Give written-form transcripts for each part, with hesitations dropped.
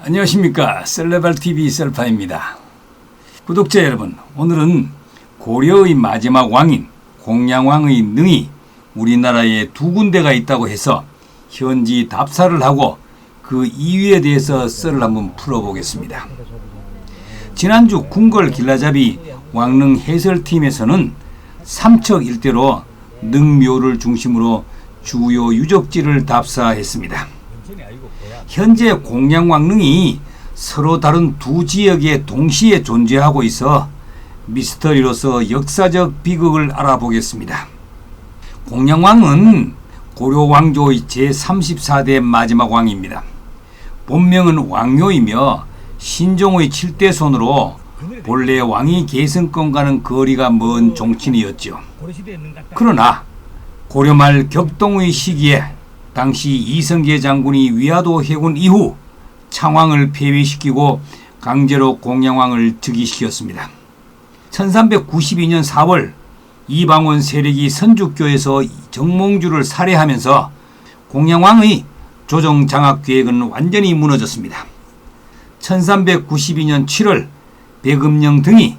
안녕하십니까. 셀레발TV 셀파입니다. 구독자 여러분, 오늘은 고려의 마지막 왕인 공양왕의 능이 우리나라에 두 군데가 있다고 해서 현지 답사를 하고 그 이유에 대해서 썰을 한번 풀어보겠습니다. 지난주 궁궐 길라잡이 왕릉 해설팀에서는 삼척 일대로 능묘를 중심으로 주요 유적지를 답사했습니다. 현재 공양왕릉이 서로 다른 두 지역에 동시에 존재하고 있어 미스터리로서 역사적 비극을 알아보겠습니다. 공양왕은 고려 왕조의 제34대 마지막 왕입니다. 본명은 왕묘이며 신종의 7대 손으로 본래 왕위 계승권과는 거리가 먼 종친이었죠. 그러나 고려 말 격동의 시기에 당시 이성계 장군이 위화도 해군 이후 창왕을 폐위시키고 강제로 공양왕을 즉위시켰습니다. 1392년 4월 이방원 세력이 선주교에서 정몽주를 살해하면서 공양왕의 조정 장악 계획은 완전히 무너졌습니다. 1392년 7월 백음령 등이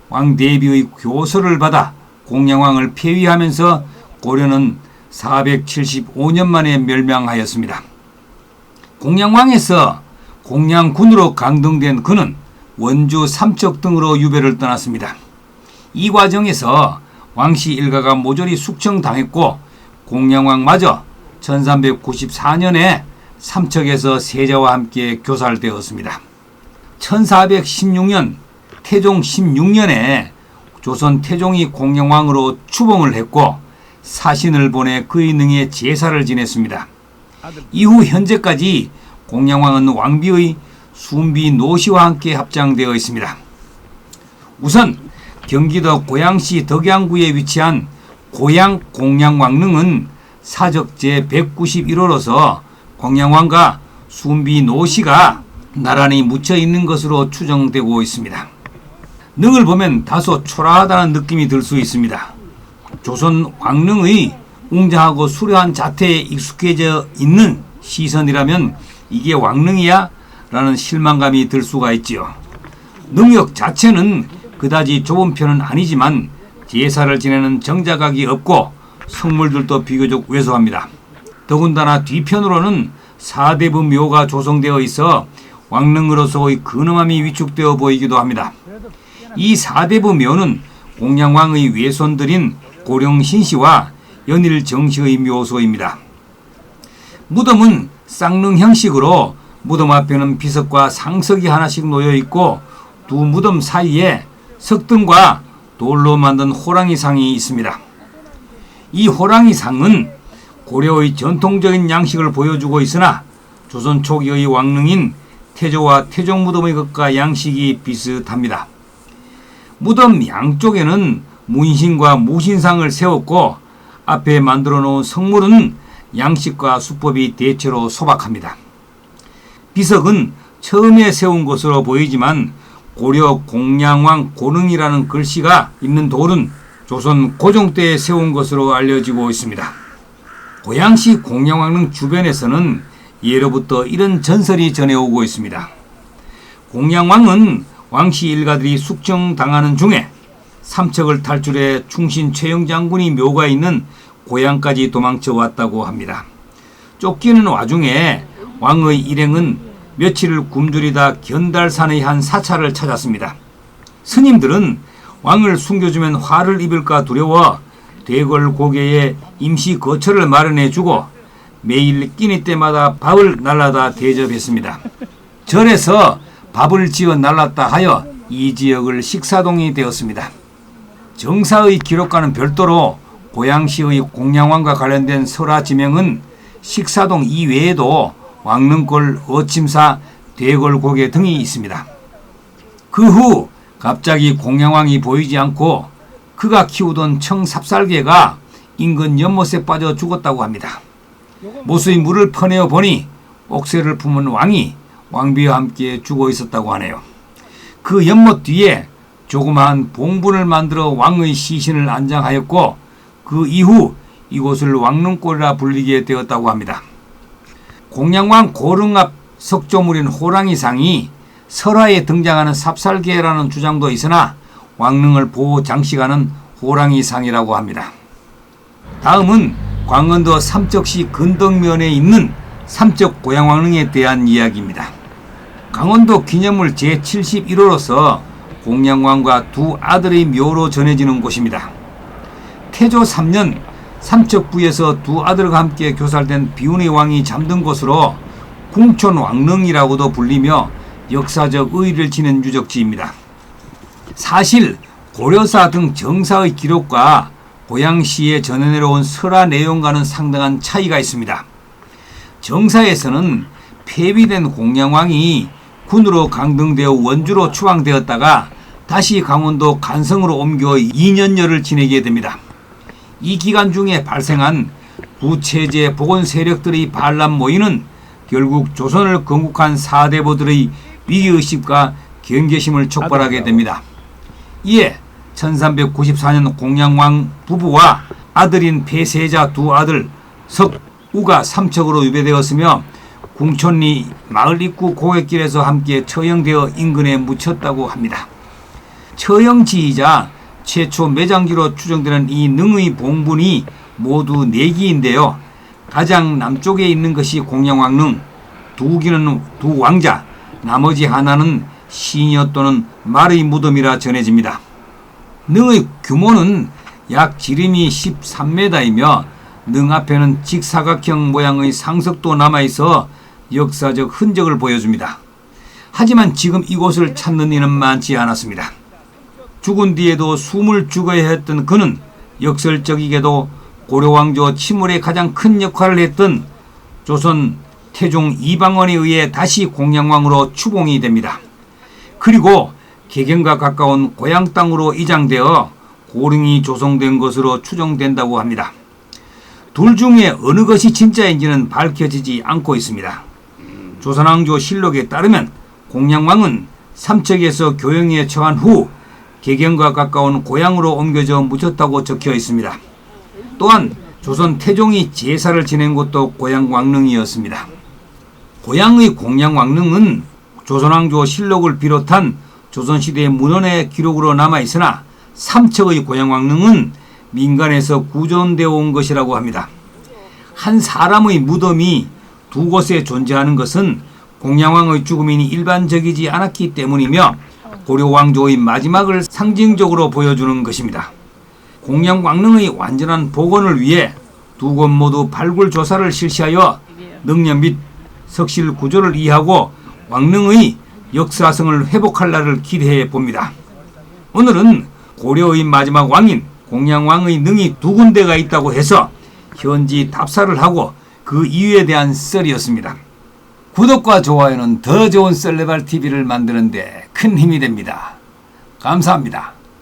왕대비의 교서를 받아 공양왕을 폐위하면서 고려는 475년 만에 멸망하였습니다. 공양왕에서 공양군으로 강등된 그는 원주 삼척 등으로 유배를 떠났습니다. 이 과정에서 왕씨 일가가 모조리 숙청당했고 공양왕마저 1394년에 삼척에서 세자와 함께 교살되었습니다. 1416년 태종 16년에 조선 태종이 공양왕으로 추봉을 했고 사신을 보내 그의 능에 제사를 지냈습니다. 이후 현재까지 공양왕은 왕비의 순비 노씨와 함께 합장되어 있습니다. 우선 경기도 고양시 덕양구에 위치한 고양 공양왕릉은 사적 제191호로서 공양왕과 순비 노씨가 나란히 묻혀 있는 것으로 추정되고 있습니다. 능을 보면 다소 초라하다는 느낌이 들 수 있습니다. 조선 왕릉의 웅장하고 수려한 자태에 익숙해져 있는 시선이라면 이게 왕릉이야? 라는 실망감이 들 수가 있지요. 능력 자체는 그다지 좁은 편은 아니지만 제사를 지내는 정자각이 없고 성물들도 비교적 왜소합니다. 더군다나 뒤편으로는 사대부 묘가 조성되어 있어 왕릉으로서의 근엄함이 위축되어 보이기도 합니다. 이 사대부 묘는 공양왕의 외손들인 고령신씨와 연일정씨의 묘소입니다. 무덤은 쌍릉 형식으로 무덤 앞에는 비석과 상석이 하나씩 놓여 있고 두 무덤 사이에 석등과 돌로 만든 호랑이상이 있습니다. 이 호랑이상은 고려의 전통적인 양식을 보여주고 있으나 조선 초기의 왕릉인 태조와 태종 무덤의 것과 양식이 비슷합니다. 무덤 양쪽에는 문신과 무신상을 세웠고 앞에 만들어 놓은 성물은 양식과 수법이 대체로 소박합니다. 비석은 처음에 세운 것으로 보이지만 고려 공양왕 고릉이라는 글씨가 있는 돌은 조선 고종 때에 세운 것으로 알려지고 있습니다. 고양시 공양왕릉 주변에서는 예로부터 이런 전설이 전해오고 있습니다. 공양왕은 왕씨 일가들이 숙청당하는 중에 삼척을 탈출해 충신 최영 장군이 묘가 있는 고향까지 도망쳐 왔다고 합니다. 쫓기는 와중에 왕의 일행은 며칠을 굶주리다 견달산의 한 사찰을 찾았습니다. 스님들은 왕을 숨겨주면 화를 입을까 두려워 대궐 고개에 임시 거처를 마련해주고 매일 끼니 때마다 밥을 날라다 대접했습니다. 절에서 밥을 지어 날랐다 하여 이 지역을 식사동이 되었습니다. 정사의 기록과는 별도로 고양시의 공양왕과 관련된 설화 지명은 식사동 이외에도 왕릉골, 어침사, 대궐고개 등이 있습니다. 그 후 갑자기 공양왕이 보이지 않고 그가 키우던 청삽살개가 인근 연못에 빠져 죽었다고 합니다. 못의 물을 퍼내어 보니 옥새를 품은 왕이 왕비와 함께 죽어 있었다고 하네요. 그 연못 뒤에 조그마한 봉분을 만들어 왕의 시신을 안장하였고 그 이후 이곳을 왕릉골이라 불리게 되었다고 합니다. 공양왕 고릉 앞 석조물인 호랑이상이 설화에 등장하는 삽살개라는 주장도 있으나 왕릉을 보호 장식하는 호랑이상이라고 합니다. 다음은 광원도 삼척시 근덕면에 있는 삼척 고향왕릉에 대한 이야기입니다. 강원도 기념물 제71호로서 공양왕과 두 아들의 묘로 전해지는 곳입니다. 태조 3년 삼척부에서 두 아들과 함께 교살된 비운의 왕이 잠든 곳으로 궁촌왕릉이라고도 불리며 역사적 의의를 지닌 유적지입니다. 사실 고려사 등 정사의 기록과 고양시에 전해 내려온 설화 내용과는 상당한 차이가 있습니다. 정사에서는 폐위된 공양왕이 군으로 강등되어 원주로 추방되었다가 다시 강원도 간성으로 옮겨 2년여를 지내게 됩니다. 이 기간 중에 발생한 부체제 복원 세력들의 반란 모의는 결국 조선을 건국한 사대부들의 위기의식과 경계심을 촉발하게 됩니다. 이에 1394년 공양왕 부부와 아들인 폐세자 두 아들 석우가 삼척으로 유배되었으며 궁촌리 마을 입구 고갯길에서 함께 처형되어 인근에 묻혔다고 합니다. 처형지이자 최초 매장지로 추정되는 이 능의 봉분이 모두 4기인데요. 가장 남쪽에 있는 것이 공양왕릉, 두 기는 두 왕자, 나머지 하나는 시녀 또는 말의 무덤이라 전해집니다. 능의 규모는 약 지름이 13m이며 능 앞에는 직사각형 모양의 상석도 남아있어 역사적 흔적을 보여줍니다. 하지만 지금 이곳을 찾는 이는 많지 않았습니다. 죽은 뒤에도 숨을 죽어야 했던 그는 역설적이게도 고려왕조 침몰에 가장 큰 역할을 했던 조선 태종 이방원에 의해 다시 공양왕으로 추봉이 됩니다. 그리고 개경과 가까운 고향 땅으로 이장되어 고릉이 조성된 것으로 추정된다고 합니다. 둘 중에 어느 것이 진짜인지는 밝혀지지 않고 있습니다. 조선왕조 실록에 따르면 공양왕은 삼척에서 교영에 처한 후 개경과 가까운 고향으로 옮겨져 묻혔다고 적혀 있습니다. 또한 조선 태종이 제사를 지낸 곳도 고향왕릉이었습니다. 고향의 공양왕릉은 조선왕조 실록을 비롯한 조선시대 문헌의 기록으로 남아있으나 삼척의 고향왕릉은 민간에서 구존되어 온 것이라고 합니다. 한 사람의 무덤이 두 곳에 존재하는 것은 공양왕의 죽음이 일반적이지 않았기 때문이며 고려왕조의 마지막을 상징적으로 보여주는 것입니다. 공양왕릉의 완전한 복원을 위해 두 곳 모두 발굴 조사를 실시하여 능력 및 석실 구조를 이해하고 왕릉의 역사성을 회복할 날을 기대해 봅니다. 오늘은 고려의 마지막 왕인 공양왕의 능이 두 군데가 있다고 해서 현지 답사를 하고 그 이유에 대한 썰이었습니다. 구독과 좋아요는 더 좋은 썰레발TV를 만드는 데 큰 힘이 됩니다. 감사합니다.